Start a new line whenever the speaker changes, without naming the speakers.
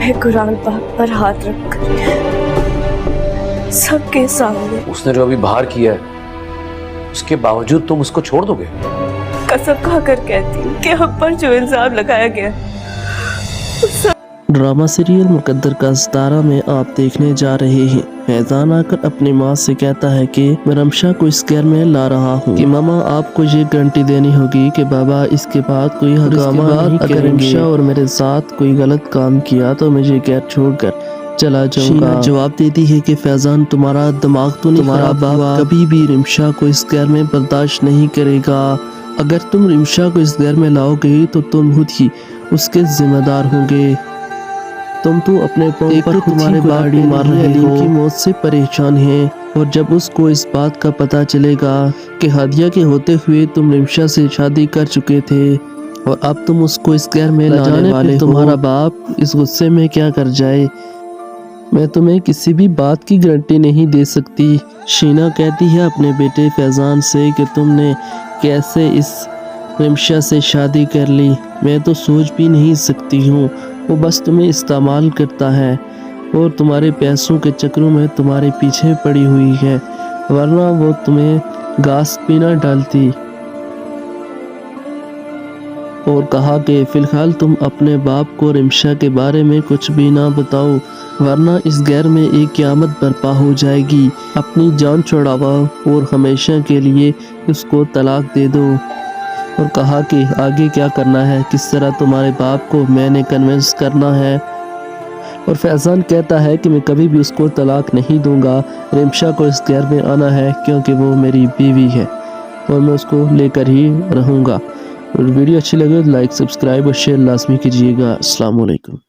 मैं कुरान पाक पर हाथ रखकर सबके सामने
उसने जो अभी बाहर किया है, उसके बावजूद तुम उसको छोड़ दोगे?
कसम खाकर कहती हूँ कि हम पर जो इल्जाम लगाया गया
ड्रामा सीरियल मुकद्दर का सितारा में आप देखने जा रहे हैं। फैजान आकर अपनी माँ से कहता है कि मैं रमशा को इस घर में ला रहा हूँ कि मामा आपको ये गारंटी देनी होगी कि बाबा इसके बाद कोई हंगामा नहीं करेंगे। अगर रमशा और मेरे साथ कोई गलत काम किया तो मुझे घर छोड़कर चला जाऊंगा। जवाब देती है कि फैजान तुम्हारा दिमाग तो नहीं, तुम्हारा बाप कभी भी रिमशा को इस घर में बर्दाश्त नहीं करेगा। अगर तुम रिमशा को इस घर में लाओगे तो तुम खुद ही उसके जिम्मेदार होंगे। तुम तो अपने पाँव पर तुम्हारे बाड़ी मार रहे हो, की मौत से परेशान है। और जब उसको इस बात का पता चलेगा कि हादिया के होते हुए तुम रिमशा से शादी कर चुके थे और अब तुम उसको इस घर में लाने वाले हो, तुम्हारा बाप इस गुस्से में क्या कर जाए। मैं तुम्हें किसी भी बात की गारंटी नहीं दे सकती। शीना कहती है अपने बेटे फैजान से कि तुमने कैसे इस रिमशा से शादी कर ली, मैं तो सोच भी नहीं सकती हूँ। वो बस तुम्हें इस्तेमाल करता है और तुम्हारे पैसों के चक्रों में तुम्हारे पीछे पड़ी हुई है, वरना वो तुम्हें घास भी ना डालती। और कहा कि फिलहाल तुम अपने बाप को रिमशा के बारे में कुछ भी ना बताओ, वरना इस घर में एक क़यामत बर्पा हो जाएगी। अपनी जान छुड़ाओ और हमेशा के लिए उसको तलाक दे दो। और कहा कि आगे क्या करना है, किस तरह तुम्हारे बाप को मैंने कन्विंस करना है। और फैजान कहता है कि मैं कभी भी उसको तलाक नहीं दूंगा, रिमशा को इस घर में आना है क्योंकि वो मेरी बीवी है और मैं उसको लेकर ही रहूँगा। और वीडियो अच्छी लगे तो लाइक, सब्सक्राइब और शेयर लाजमी कीजिएगा। अस्सलाम वालेकुम।